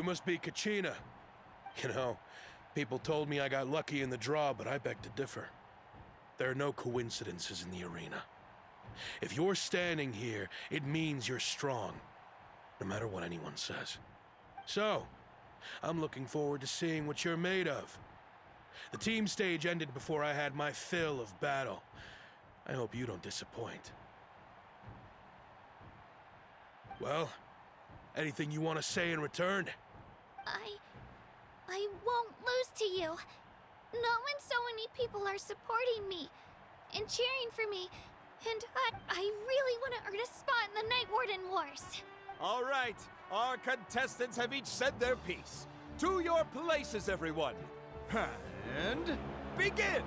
You must be Kachina. You know, people told me I got lucky in the draw, but I beg to differ. There are no coincidences in the arena. If you're standing here, it means you're strong, no matter what anyone says. So, I'm looking forward to seeing what you're made of. The team stage ended before I had my fill of battle. I hope you don't disappoint. Well, anything you want to say in return? I won't lose to you. Not when so many people are supporting me and cheering for me. And I really want to earn a spot in the Night Warden Wars. All right, our contestants have each said their piece. To your places, everyone. And begin!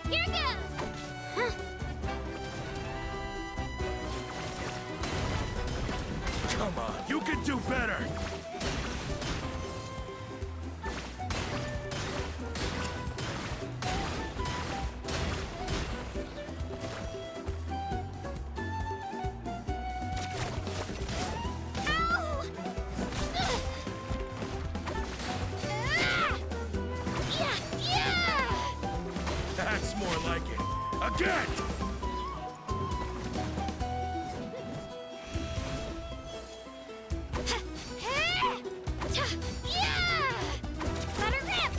Here goes! Come on, you can do better! That's more like it. Again! Let her rip!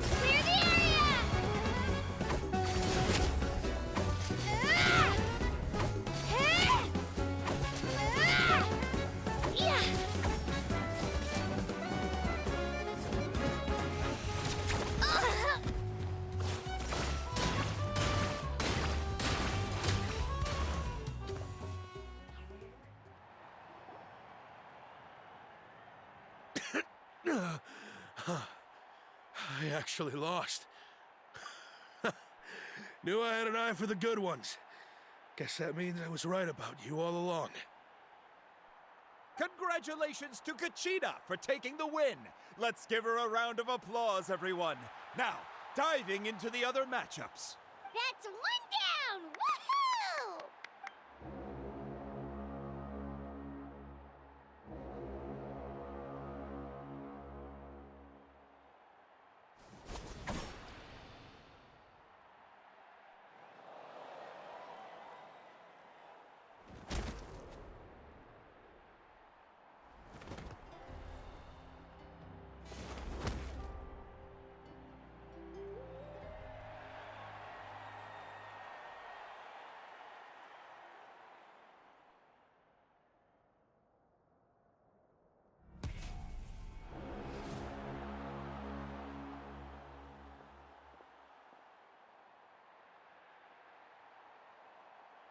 Clear the area! I actually lost. Knew I had an eye for the good ones. Guess that means I was right about you all along. Congratulations to Kachina for taking the win. Let's give her a round of applause, everyone. Now, diving into the other matchups. That's one down! Woohoo!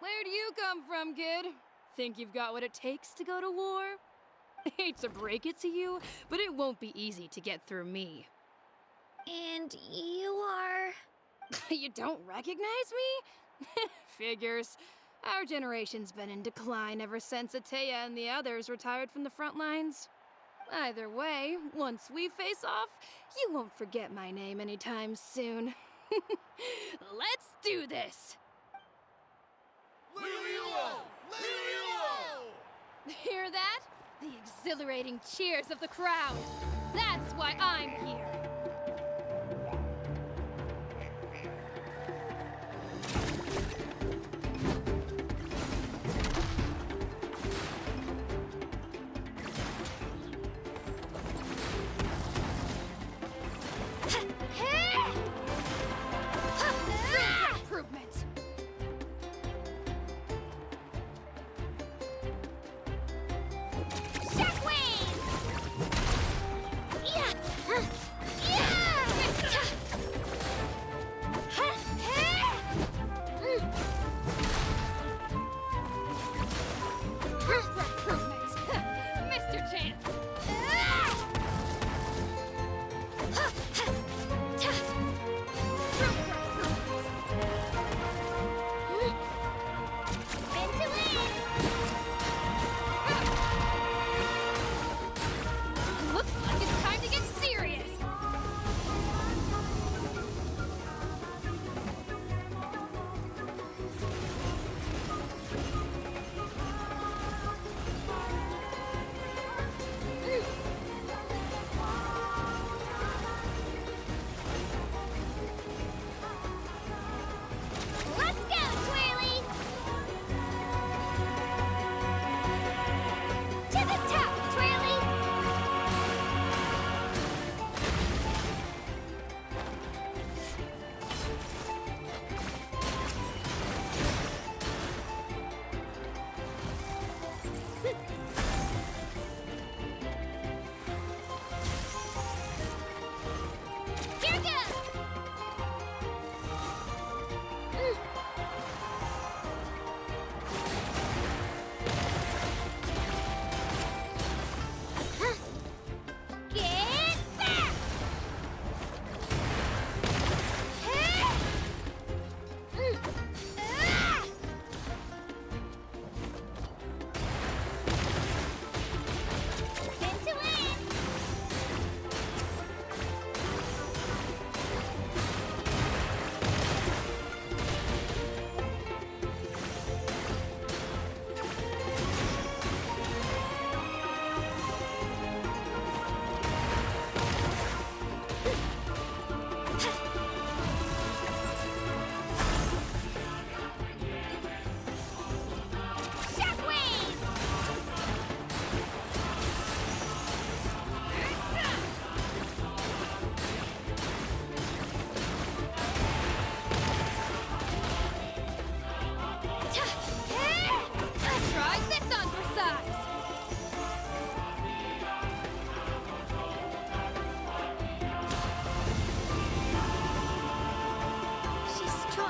Where do you come from, kid? Think you've got what it takes to go to war? Hate to break it to you, but it won't be easy to get through me. And you are... You don't recognize me? Figures. Our generation's been in decline ever since Atea and the others retired from the front lines. Either way, once we face off, you won't forget my name anytime soon. Let's do this! Hear that? The exhilarating cheers of the crowd. That's why I'm here. Improvement. Shockwave! Yeah!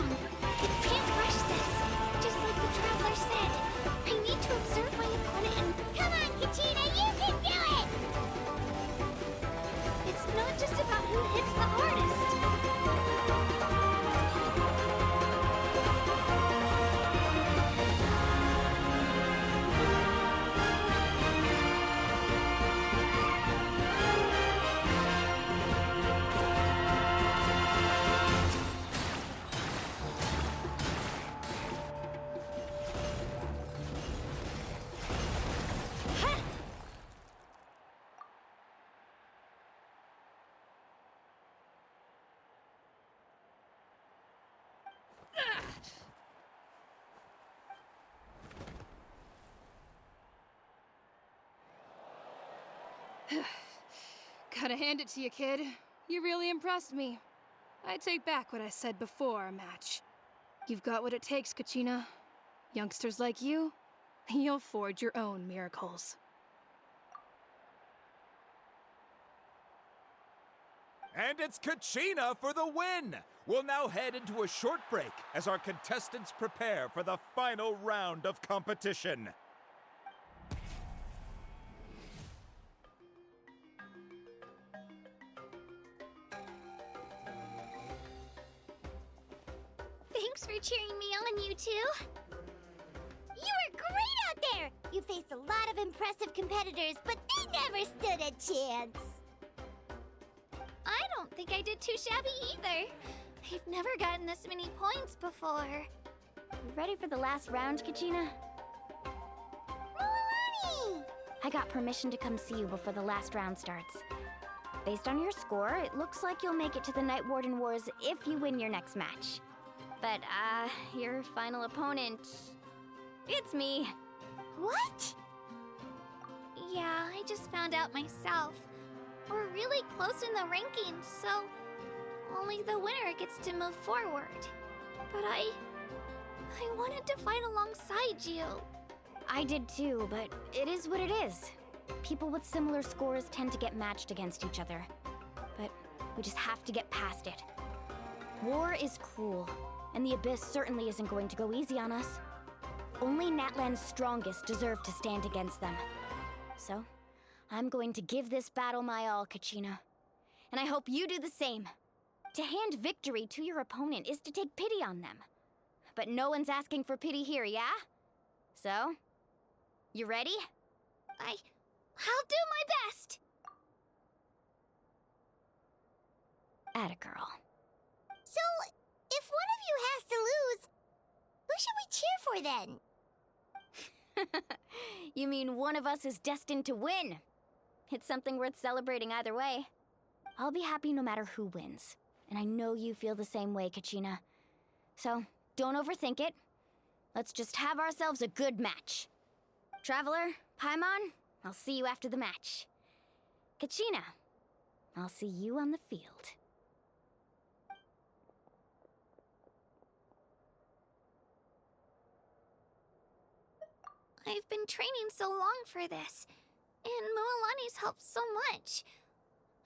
strong. I can't rush this. Just like the Traveler said, I need to observe my opponent and... Come on, Kachina, you can do it! It's not just about who hits the hardest. Gotta hand it to you, kid. You really impressed me. I take back what I said before our match. You've got what it takes, Kachina. Youngsters like you, you'll forge your own miracles. And it's Kachina for the win! We'll now head into a short break as our contestants prepare for the final round of competition. Thanks for cheering me on, you two. You were great out there! You faced a lot of impressive competitors, but they never stood a chance. I don't think I did too shabby either. I've never gotten this many points before. You ready for the last round, Kachina? Milani! I got permission to come see you before the last round starts. Based on your score, it looks like you'll make it to the Night Warden Wars if you win your next match. But, your final opponent... It's me. What? Yeah, I just found out myself. We're really close in the rankings, so only the winner gets to move forward. But I wanted to fight alongside you. I did too, but it is what it is. People with similar scores tend to get matched against each other. But we just have to get past it. War is cruel, and the Abyss certainly isn't going to go easy on us. Only Natlan's strongest deserve to stand against them. So, I'm going to give this battle my all, Kachina. And I hope you do the same. To hand victory to your opponent is to take pity on them. But no one's asking for pity here, yeah? So, you ready? I'll do my best! Atta girl. So, if one of you has to lose, who should we cheer for then? You mean one of us is destined to win? It's something worth celebrating either way. I'll be happy no matter who wins. And I know you feel the same way, Kachina. So, don't overthink it. Let's just have ourselves a good match. Traveler, Paimon, I'll see you after the match. Kachina, I'll see you on the field. I've been training so long for this, and Mualani's helped so much.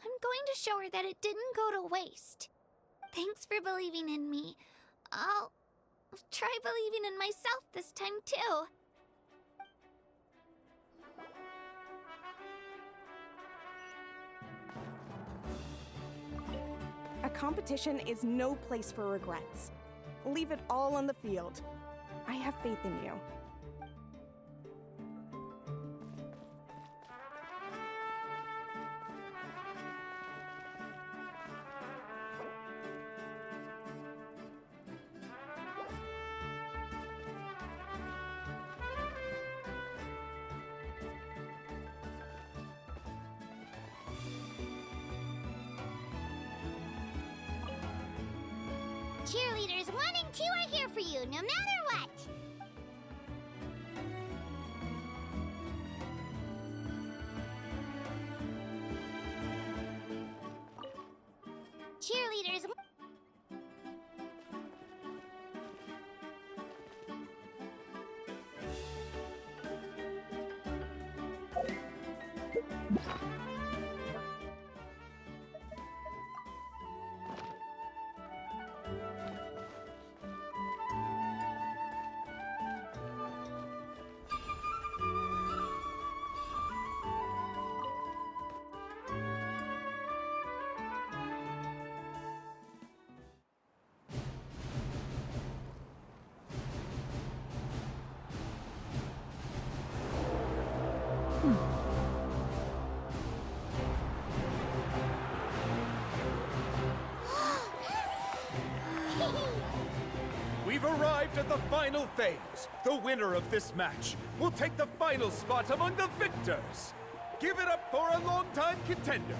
I'm going to show her that it didn't go to waste. Thanks for believing in me. I'll try believing in myself this time, too. A competition is no place for regrets. Leave it all on the field. I have faith in you. Cheerleaders 1 and 2 are here for you, no matter what! Cheerleaders... We've arrived at the final phase. The winner of this match will take the final spot among the victors. Give it up for a longtime contender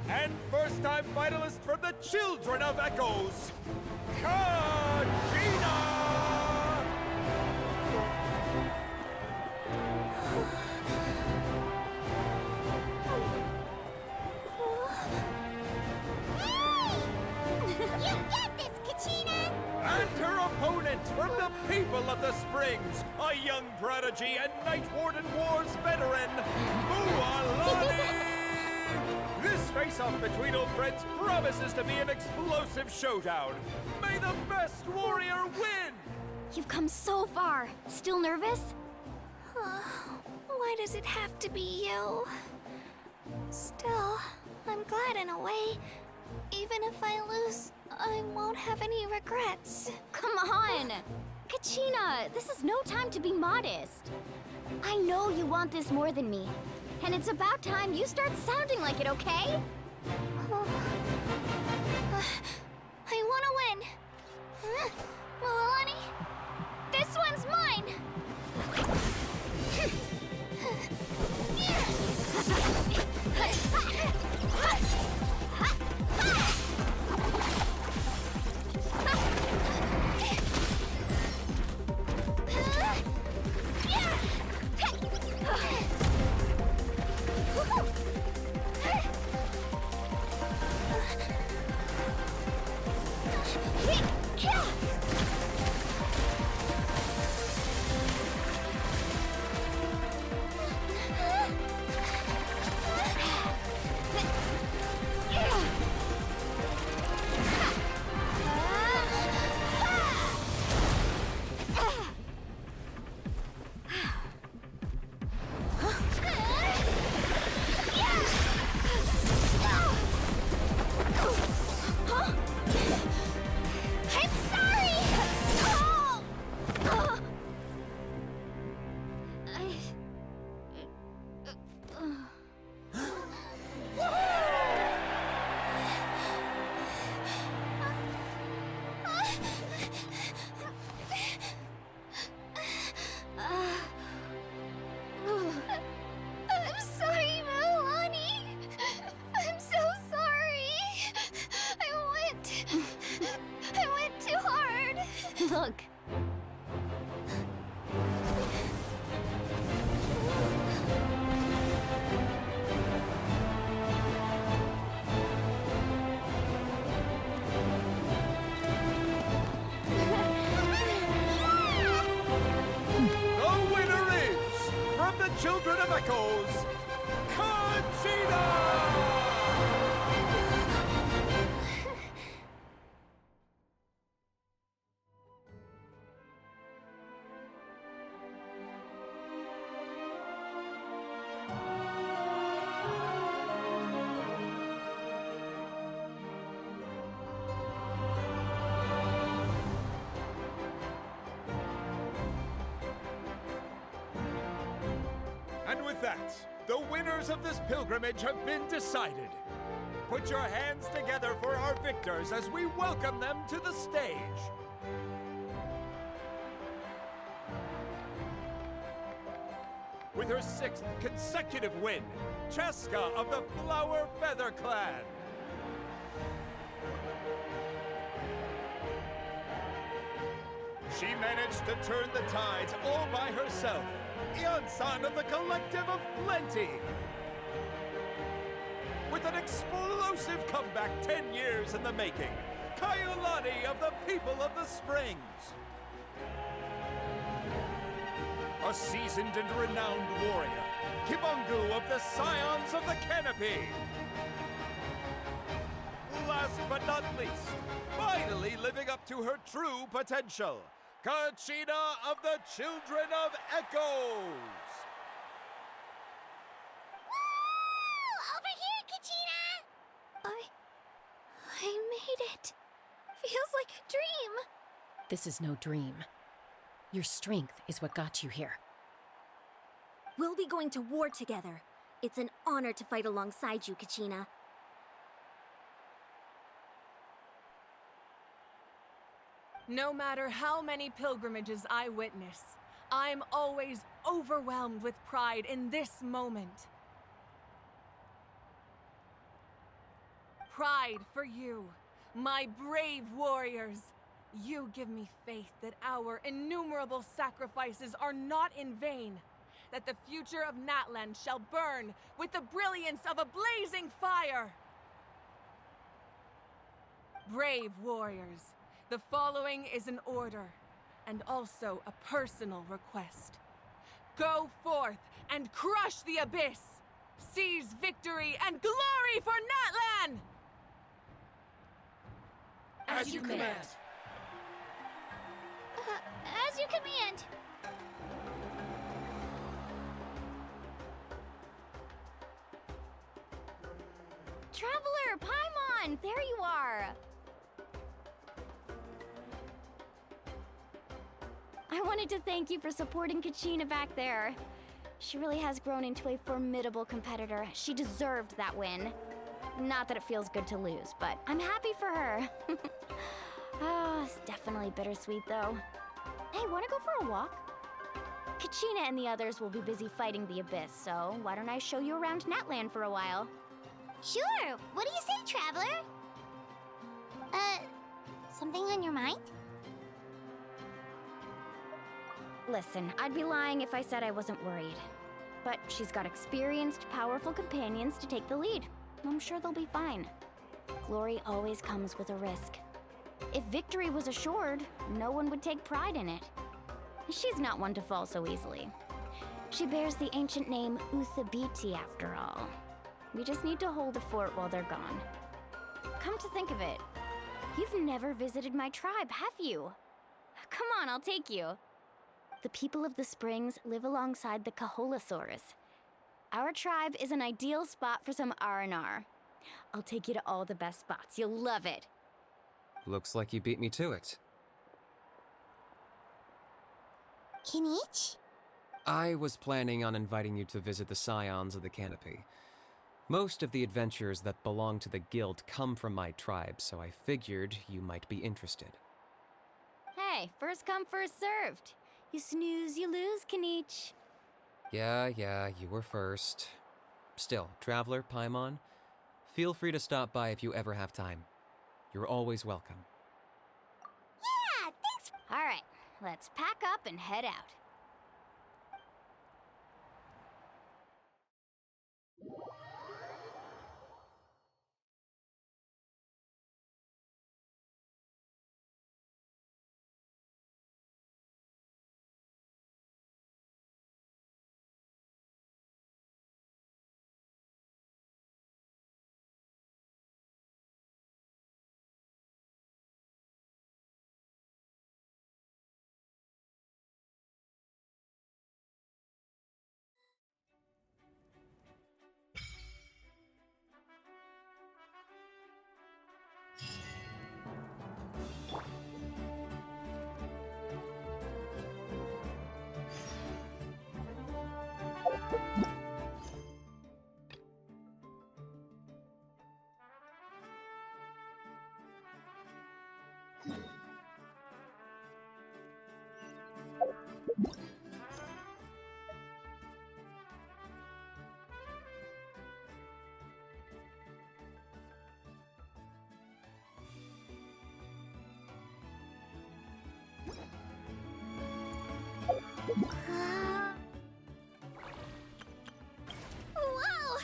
and first-time finalist from the Children of Echoes, Kachina! You get this, Kachina! And her opponent from the people of the Springs, a young prodigy and Night Warden Wars veteran, Mualani! This face-off between old friends promises to be an explosive showdown. May the best warrior win! You've come so far. Still nervous? Why does it have to be you? Still, I'm glad in a way. Even if I lose, I won't have any regrets. Come on! Kachina, this is no time to be modest. I know you want this more than me. And it's about time you start sounding like it, okay? I want to win. Mualani, this one's mine. I'm sorry, Mualani. I'm so sorry. I went too hard. Look. The winner is, from the Children of Echoes, Kachina! And with that, the winners of this pilgrimage have been decided. Put your hands together for our victors as we welcome them to the stage. With her 6th consecutive win, Cheska of the Flower Feather Clan. She managed to turn the tides all by herself. Ian-san of the Collective of Plenty. With an explosive comeback 10 years in the making, Kaiulani of the People of the Springs. A seasoned and renowned warrior, Kibungu of the Scions of the Canopy. Last but not least, finally living up to her true potential, Kachina of the Children of Echoes! Over here, Kachina! I made it. Feels like a dream. This is no dream. Your strength is what got you here. We'll be going to war together. It's an honor to fight alongside you, Kachina. No matter how many pilgrimages I witness, I'm always overwhelmed with pride in this moment. Pride for you, my brave warriors. You give me faith that our innumerable sacrifices are not in vain, that the future of Natlan shall burn with the brilliance of a blazing fire. Brave warriors, the following is an order, and also a personal request. Go forth and crush the abyss! Seize victory and glory for Natlan! As you command. As you command. Traveler, Paimon, there you are. I wanted to thank you for supporting Kachina back there. She really has grown into a formidable competitor. She deserved that win. Not that it feels good to lose, but I'm happy for her. Oh, it's definitely bittersweet, though. Hey, wanna go for a walk? Kachina and the others will be busy fighting the Abyss, so why don't I show you around Natlan for a while? Sure. What do you say, Traveler? Something on your mind? Listen, I'd be lying if I said I wasn't worried. But she's got experienced, powerful companions to take the lead. I'm sure they'll be fine. Glory always comes with a risk. If victory was assured, no one would take pride in it. She's not one to fall so easily. She bears the ancient name Uthabiti after all. We just need to hold the fort while they're gone. Come to think of it, you've never visited my tribe, have you? Come on, I'll take you. The people of the Springs live alongside the Kaholasaurus. Our tribe is an ideal spot for some R&R. I'll take you to all the best spots. You'll love it. Looks like you beat me to it. Kinich? I was planning on inviting you to visit the Scions of the Canopy. Most of the adventurers that belong to the guild come from my tribe, so I figured you might be interested. Hey, first come, first served. You snooze, you lose, Kinich. Yeah, you were first. Still, Traveler, Paimon, feel free to stop by if you ever have time. You're always welcome. Yeah, thanks. All right, let's pack up and head out. Whoa!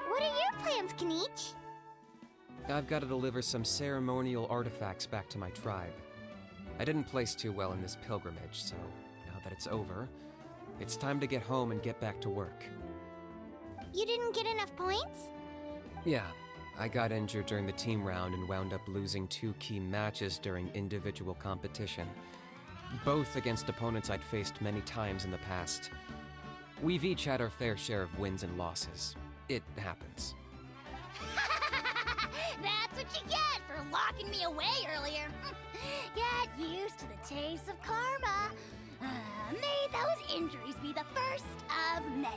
What are your plans, Kinich? I've got to deliver some ceremonial artifacts back to my tribe. I didn't place too well in this pilgrimage, so now that it's over, it's time to get home and get back to work. You didn't get enough points? Yeah, I got injured during the team round and wound up losing 2 key matches during individual competition. Both against opponents I'd faced many times in the past. We've each had our fair share of wins and losses. It happens. That's what you get for locking me away earlier. Get used to the taste of karma. May those injuries be the first of many.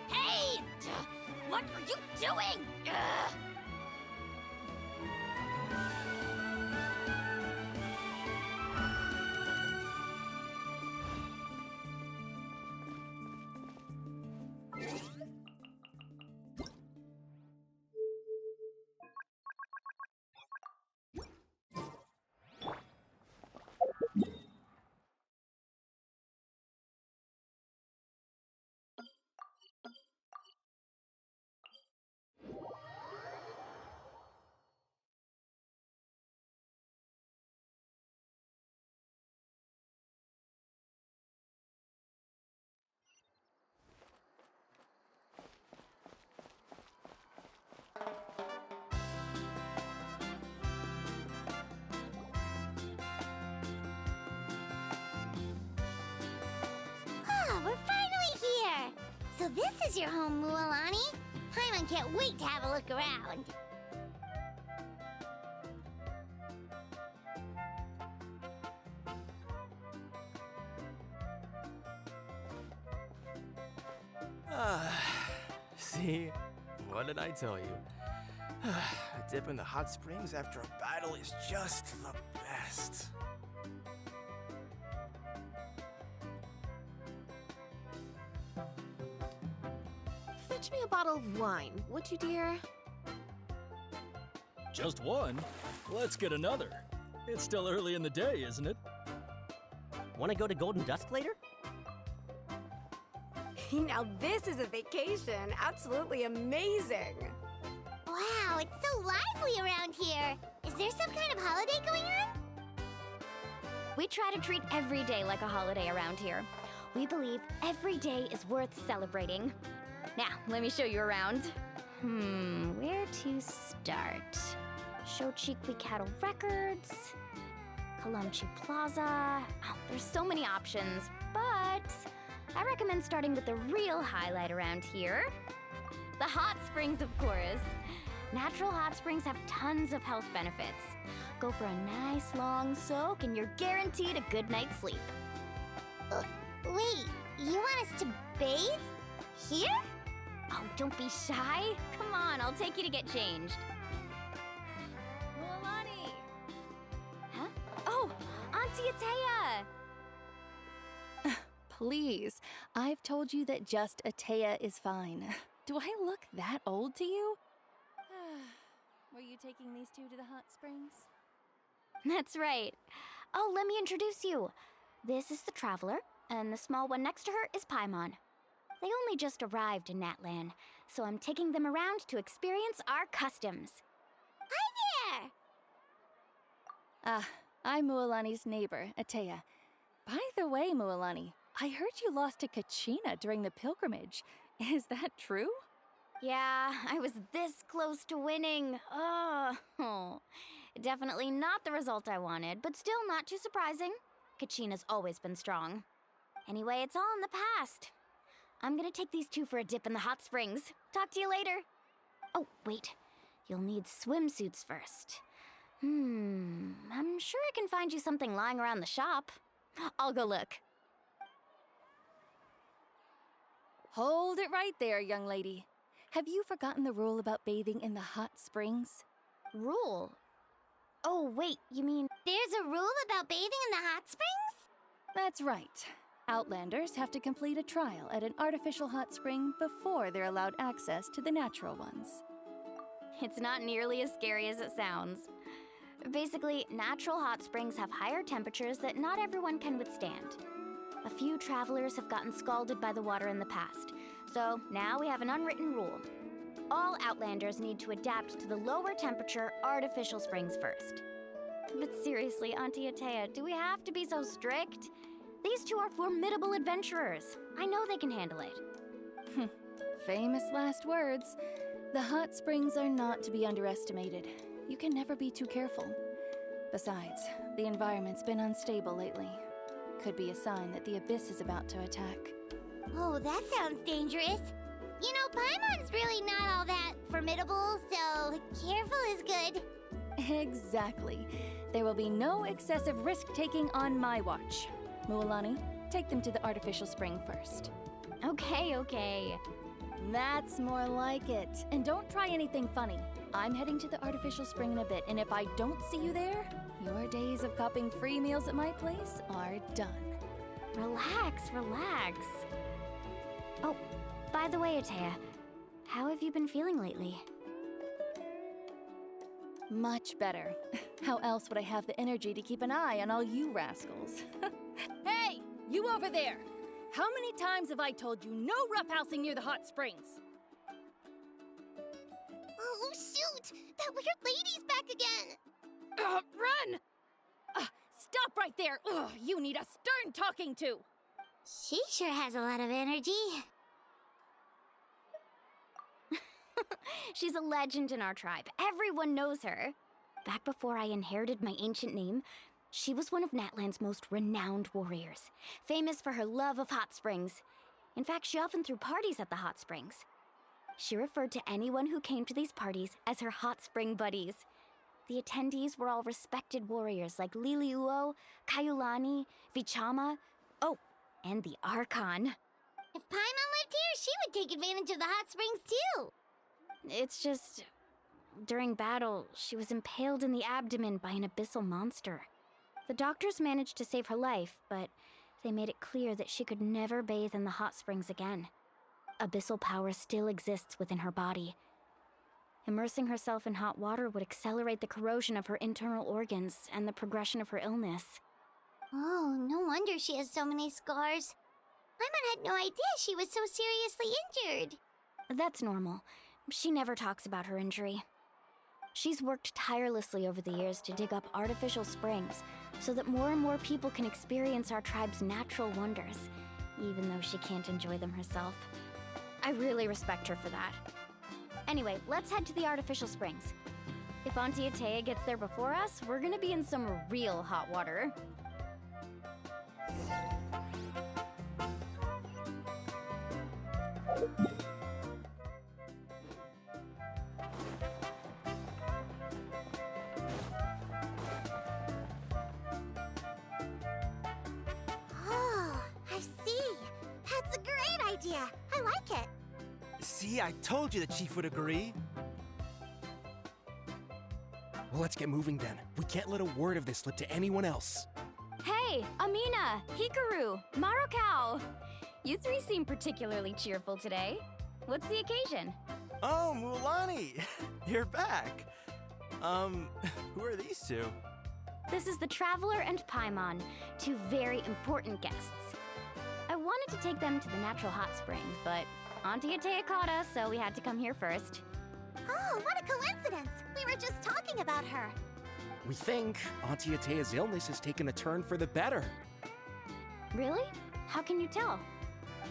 Hey! What are you doing? We're finally here! So this is your home, Mualani? Paimon can't wait to have a look around. See? What did I tell you? A dip in the hot springs after a battle is just the best. Fetch me a bottle of wine, would you, dear? Just one? Let's get another. It's still early in the day, isn't it? Want to go to Golden Dusk later? Now this is a vacation. Absolutely amazing. Wow, it's so lively around here. Is there some kind of holiday going on? We try to treat every day like a holiday around here. We believe every day is worth celebrating. Now, let me show you around. Where to start? Shochikwi Cattle Records, Kalumchi Plaza. Oh, there's so many options, but I recommend starting with the real highlight around here. The hot springs, of course. Natural hot springs have tons of health benefits. Go for a nice long soak and you're guaranteed a good night's sleep. Wait, you want us to bathe? Here? Oh, don't be shy. Come on, I'll take you to get changed. Mualani! Huh? Oh, Auntie Atea! Please, I've told you that just Atea is fine. Do I look that old to you? Were you taking these two to the hot springs? That's right. Oh, let me introduce you. This is the Traveler, and the small one next to her is Paimon. They only just arrived in Natlan, so I'm taking them around to experience our customs. Hi there! Ah, I'm Mualani's neighbor, Atea. By the way, Mualani, I heard you lost to Kachina during the pilgrimage. Is that true? Yeah, I was this close to winning. Oh, definitely not the result I wanted, but still not too surprising. Kachina's always been strong. Anyway, it's all in the past. I'm gonna take these two for a dip in the hot springs. Talk to you later. Oh, wait. You'll need swimsuits first. I'm sure I can find you something lying around the shop. I'll go look. Hold it right there, young lady. Have you forgotten the rule about bathing in the hot springs? Rule? Oh, wait, you mean... There's a rule about bathing in the hot springs? That's right. Outlanders have to complete a trial at an artificial hot spring before they're allowed access to the natural ones. It's not nearly as scary as it sounds. Basically, natural hot springs have higher temperatures that not everyone can withstand. A few travelers have gotten scalded by the water in the past, so now we have an unwritten rule. All Outlanders need to adapt to the lower temperature artificial springs first. But seriously, Auntie Atea, do we have to be so strict? These two are formidable adventurers. I know they can handle it. Famous last words. The hot springs are not to be underestimated. You can never be too careful. Besides, the environment's been unstable lately. Could be a sign that the abyss is about to attack. Oh, that sounds dangerous. You know, Paimon's really not all that formidable, so careful is good. Exactly. There will be no excessive risk-taking on my watch. Mualani, take them to the artificial spring first. Okay. That's more like it. And don't try anything funny. I'm heading to the artificial spring in a bit, and if I don't see you there, your days of copping free meals at my place are done. Relax. Oh, by the way, Atea, how have you been feeling lately? Much better. How else would I have the energy to keep an eye on all you rascals? Hey, you over there! How many times have I told you no roughhousing near the hot springs? Oh, shoot! That weird lady's back again! Run! Stop right there! Ugh, you need a stern talking to! She sure has a lot of energy. She's a legend in our tribe. Everyone knows her. Back before I inherited my ancient name, she was one of Natlan's most renowned warriors, famous for her love of hot springs. In fact, she often threw parties at the hot springs. She referred to anyone who came to these parties as her hot spring buddies. The attendees were all respected warriors like Liliuo, Kaiulani, Vichama, oh, and the Archon. If Paimon lived here, she would take advantage of the hot springs too. It's just, during battle, she was impaled in the abdomen by an abyssal monster. The doctors managed to save her life, but they made it clear that she could never bathe in the hot springs again. Abyssal power still exists within her body. Immersing herself in hot water would accelerate the corrosion of her internal organs and the progression of her illness. Oh, no wonder she has so many scars. Paimon had no idea she was so seriously injured. That's normal. She never talks about her injury. She's worked tirelessly over the years to dig up artificial springs so that more and more people can experience our tribe's natural wonders, even though she can't enjoy them herself. I really respect her for that. Anyway, let's head to the artificial springs. If Auntie Atea gets there before us, we're gonna be in some real hot water. Oh, I see. That's a great idea. I like it. See, I told you the chief would agree. Well, let's get moving then. We can't let a word of this slip to anyone else. Hey, Amina, Hikaru, Marukau! You three seem particularly cheerful today. What's the occasion? Oh, Mualani! You're back. Who are these two? This is the Traveler and Paimon, two very important guests. I wanted to take them to the natural hot springs, but Auntie Atea caught us, so we had to come here first. Oh, what a coincidence! We were just talking about her. We think Auntie Atea's illness has taken a turn for the better. Really? How can you tell?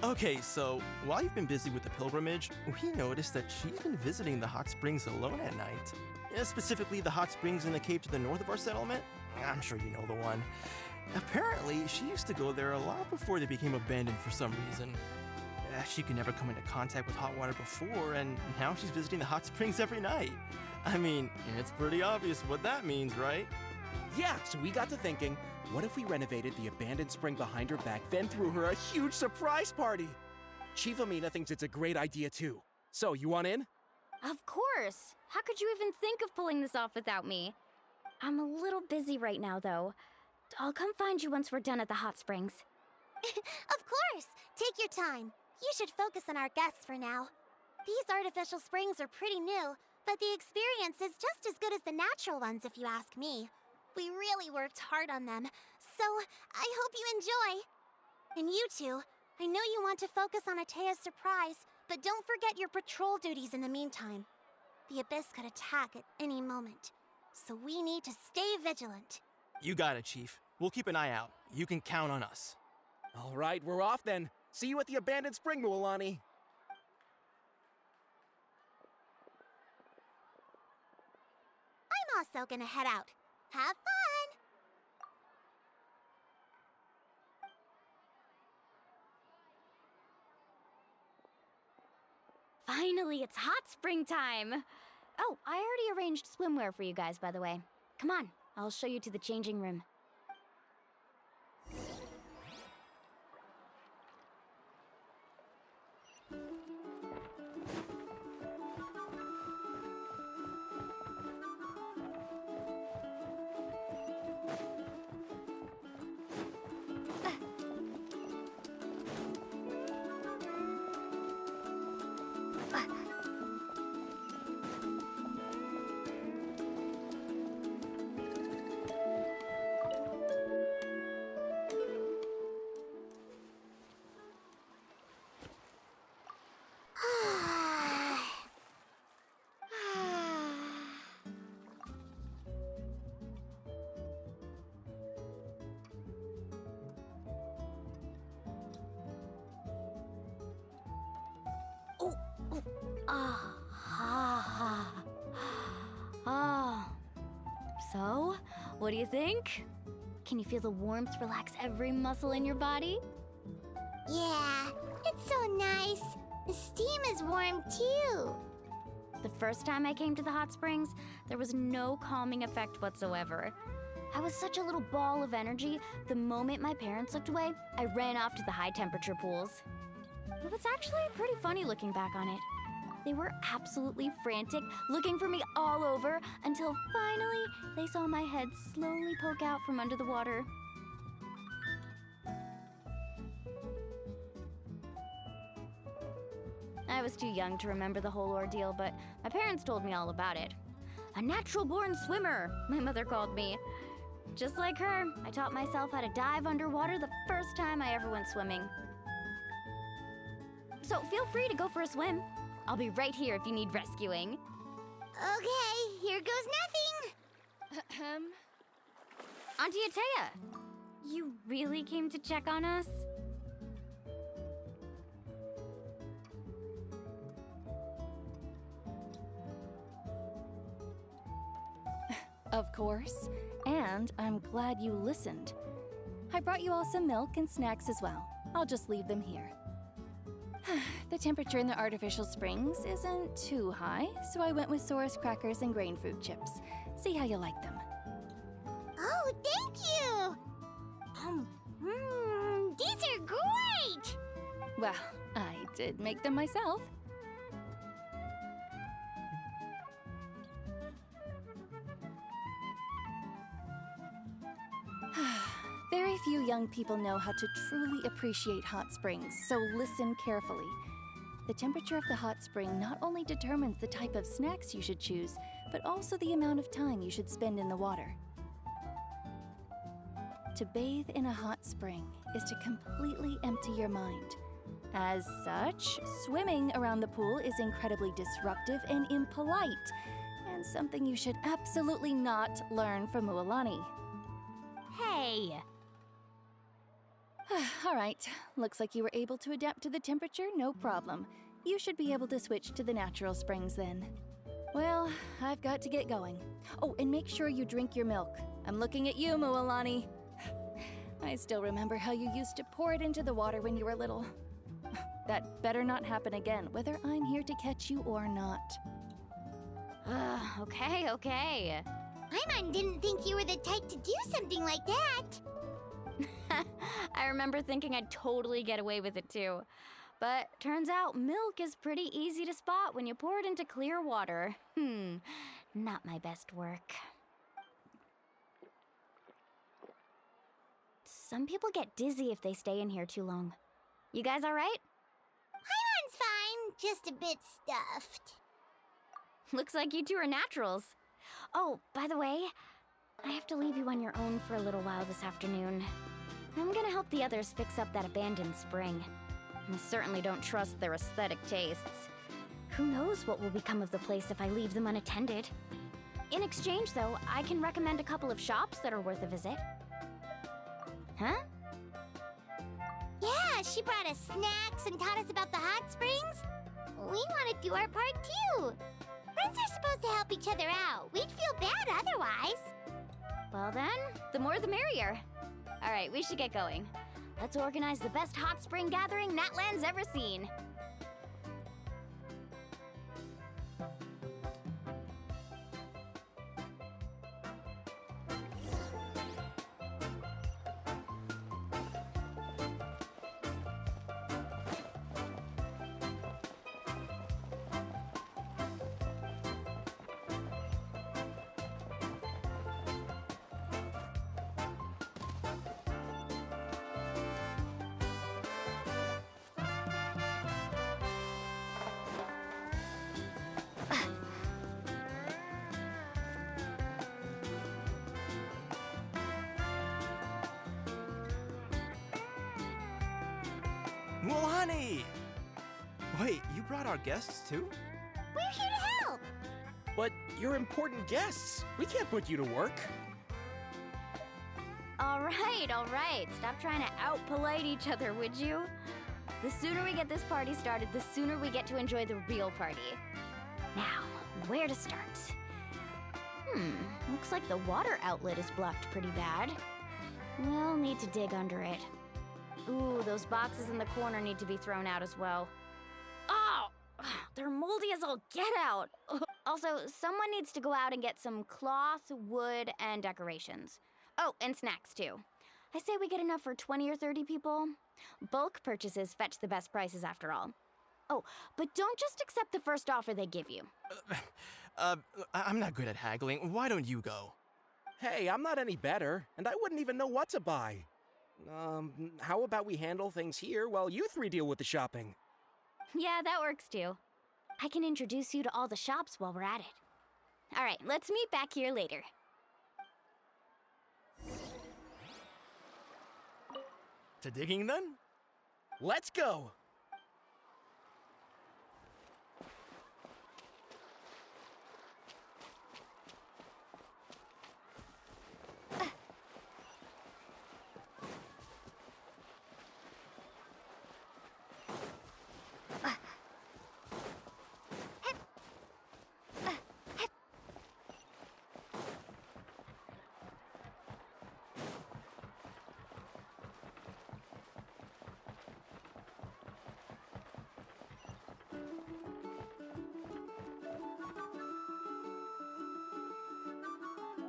Okay, so while you've been busy with the pilgrimage, we noticed that she's been visiting the hot springs alone at night. Specifically, the hot springs in the cave to the north of our settlement. I'm sure you know the one. Apparently, she used to go there a lot before they became abandoned for some reason. She could never come into contact with hot water before, and now she's visiting the hot springs every night. I mean, it's pretty obvious what that means, right? Yeah, so we got to thinking, what if we renovated the abandoned spring behind her back, then threw her a huge surprise party? Chief Amina thinks it's a great idea too. So, you want in? Of course! How could you even think of pulling this off without me? I'm a little busy right now, though. I'll come find you once we're done at the hot springs. Of course! Take your time. You should focus on our guests for now. These artificial springs are pretty new, but the experience is just as good as the natural ones if you ask me. We really worked hard on them, so I hope you enjoy. And you two, I know you want to focus on Atea's surprise, but don't forget your patrol duties in the meantime. The Abyss could attack at any moment, so we need to stay vigilant. You got it, Chief. We'll keep an eye out. You can count on us. All right, we're off then. See you at the abandoned spring, Mualani. also gonna head out. Have fun! Finally, it's hot spring time! Oh, I already arranged swimwear for you guys, by the way. Come on, I'll show you to the changing room. So, what do you think? Can you feel the warmth relax every muscle in your body? Yeah, it's so nice. The steam is warm too. The first time I came to the hot springs, there was no calming effect whatsoever. I was such a little ball of energy, the moment my parents looked away, I ran off to the high temperature pools. But it's actually pretty funny looking back on it. They were absolutely frantic, looking for me all over, until finally they saw my head slowly poke out from under the water. I was too young to remember the whole ordeal, but my parents told me all about it. A natural-born swimmer, my mother called me. Just like her, I taught myself how to dive underwater the first time I ever went swimming. So feel free to go for a swim. I'll be right here if you need rescuing. Okay, here goes nothing. Auntie Atea, you really came to check on us? Of course, and I'm glad you listened. I brought you all some milk and snacks as well. I'll just leave them here. The temperature in the artificial springs isn't too high, so I went with Saurus crackers and grain fruit chips. See how you like them. Oh, thank you! These are great! Well, I did make them myself. Very few young people know how to truly appreciate hot springs, so listen carefully. The temperature of the hot spring not only determines the type of snacks you should choose, but also the amount of time you should spend in the water. To bathe in a hot spring is to completely empty your mind. As such, swimming around the pool is incredibly disruptive and impolite, and something you should absolutely not learn from Mualani. Hey! All right, looks like you were able to adapt to the temperature, no problem. You should be able to switch to the natural springs then. Well, I've got to get going. Oh, and make sure you drink your milk. I'm looking at you, Mualani. I still remember how you used to pour it into the water when you were little. That better not happen again, whether I'm here to catch you or not. Okay. Paimon didn't think you were the type to do something like that. I remember thinking I'd totally get away with it too. But turns out milk is pretty easy to spot when you pour it into clear water. Not my best work. Some people get dizzy if they stay in here too long. You guys all right? Paimon's fine, just a bit stuffed. Looks like you two are naturals. Oh, by the way, I have to leave you on your own for a little while this afternoon. I'm gonna help the others fix up that abandoned spring. I certainly don't trust their aesthetic tastes. Who knows what will become of the place if I leave them unattended. In exchange, though, I can recommend a couple of shops that are worth a visit. Huh? Yeah, she brought us snacks and taught us about the hot springs. We want to do our part too. Friends are supposed to help each other out. We'd feel bad otherwise. Well then, the more the merrier. All right, we should get going. Let's organize the best hot spring gathering Natlan's ever seen. Mulani! Wait, you brought our guests too? We're here to help. But you're important guests. We can't put you to work. All right. Stop trying to out-polite each other, would you? The sooner we get this party started, the sooner we get to enjoy the real party. Now, where to start? Looks like the water outlet is blocked pretty bad. We'll need to dig under it. Ooh, those boxes in the corner need to be thrown out as well. Oh! They're moldy as all get out! Also, someone needs to go out and get some cloth, wood, and decorations. Oh, and snacks too. I say we get enough for 20 or 30 people. Bulk purchases fetch the best prices after all. Oh, but don't just accept the first offer they give you. I'm not good at haggling. Why don't you go? Hey, I'm not any better, and I wouldn't even know what to buy. How about we handle things here while you three deal with the shopping? Yeah, that works too. I can introduce you to all the shops while we're at it. All right, let's meet back here later. To digging then? Let's go!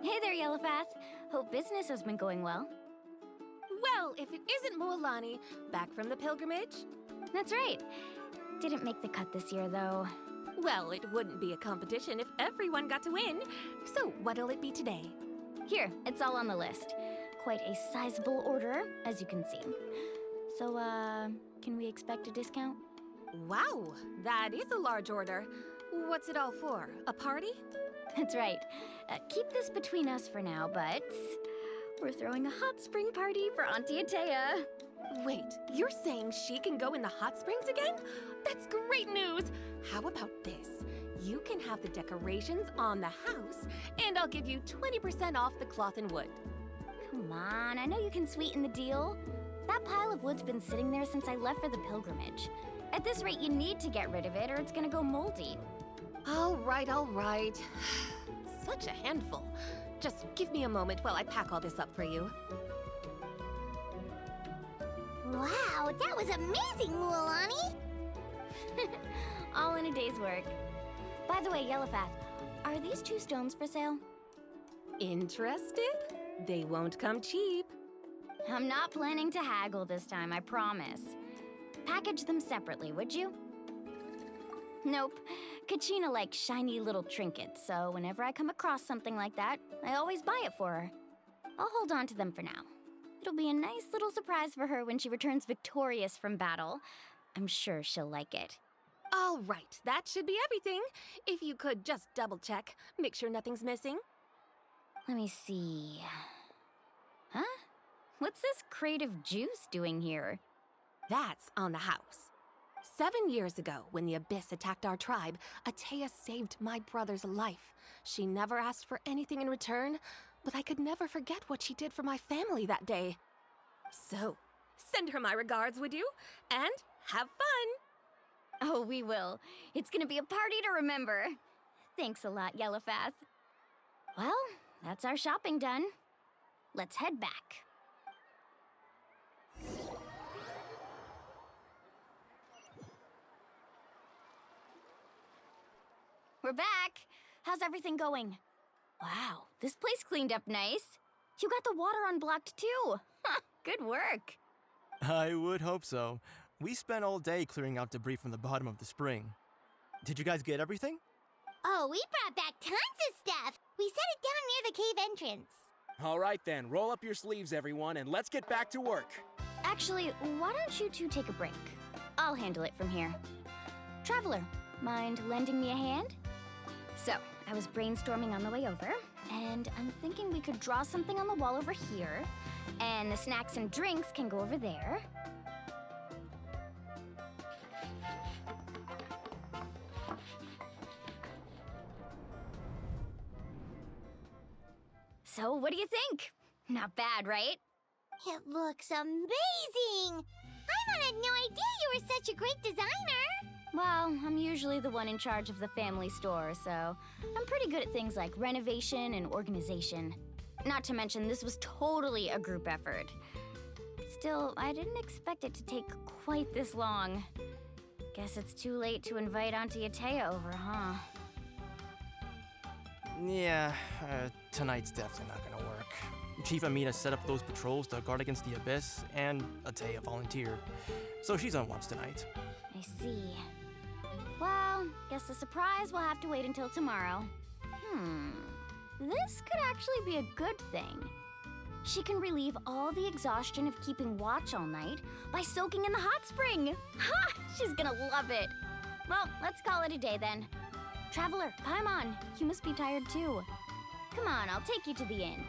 Hey there, Yellowfast. Hope business has been going well. Well, if it isn't Moalani, back from the pilgrimage? That's right. Didn't make the cut this year, though. Well, it wouldn't be a competition if everyone got to win. So what'll it be today? Here, it's all on the list. Quite a sizable order, as you can see. So, can we expect a discount? Wow, that is a large order. What's it all for? A party? That's right. Keep this between us for now, but we're throwing a hot spring party for Auntie Atea. Wait, you're saying she can go in the hot springs again? That's great news! How about this? You can have the decorations on the house, and I'll give you 20% off the cloth and wood. Come on, I know you can sweeten the deal. That pile of wood's been sitting there since I left for the pilgrimage. At this rate, you need to get rid of it or it's gonna go moldy. All right. Such a handful. Just give me a moment while I pack all this up for you. Wow, that was amazing, Mualani! All in a day's work. By the way, Yellowfast, are these 2 stones for sale? Interested? They won't come cheap. I'm not planning to haggle this time, I promise. Package them separately, would you? Nope. Kachina likes shiny little trinkets, so whenever I come across something like that, I always buy it for her. I'll hold on to them for now. It'll be a nice little surprise for her when she returns victorious from battle. I'm sure she'll like it. All right, that should be everything. If you could just double-check, make sure nothing's missing. Let me see. Huh? What's this crate of juice doing here? That's on the house. 7 years ago, when the Abyss attacked our tribe, Atea saved my brother's life. She never asked for anything in return, but I could never forget what she did for my family that day. So, send her my regards, would you? And have fun! Oh, we will. It's gonna be a party to remember. Thanks a lot, Yellowfath. Well, that's our shopping done. Let's head back. We're back. How's everything going? Wow, this place cleaned up nice. You got the water unblocked too. Good work. I would hope so. We spent all day clearing out debris from the bottom of the spring. Did you guys get everything? Oh, we brought back tons of stuff. We set it down near the cave entrance. All right then, roll up your sleeves, everyone, and let's get back to work. Actually, why don't you two take a break? I'll handle it from here. Traveler, mind lending me a hand? So, I was brainstorming on the way over, and I'm thinking we could draw something on the wall over here, and the snacks and drinks can go over there. So, what do you think? Not bad, right? It looks amazing! I had no idea you were such a great designer! Well, I'm usually the one in charge of the family store, so I'm pretty good at things like renovation and organization. Not to mention, this was totally a group effort. Still, I didn't expect it to take quite this long. Guess it's too late to invite Auntie Atea over, huh? Yeah, tonight's definitely not gonna work. Chief Amina set up those patrols to guard against the Abyss, and Atea volunteered. So she's on watch tonight. I see. Well, guess the surprise will have to wait until tomorrow. This could actually be a good thing. She can relieve all the exhaustion of keeping watch all night by soaking in the hot spring. Ha! She's gonna love it. Well, let's call it a day then. Traveler, Paimon, you must be tired too. Come on, I'll take you to the inn.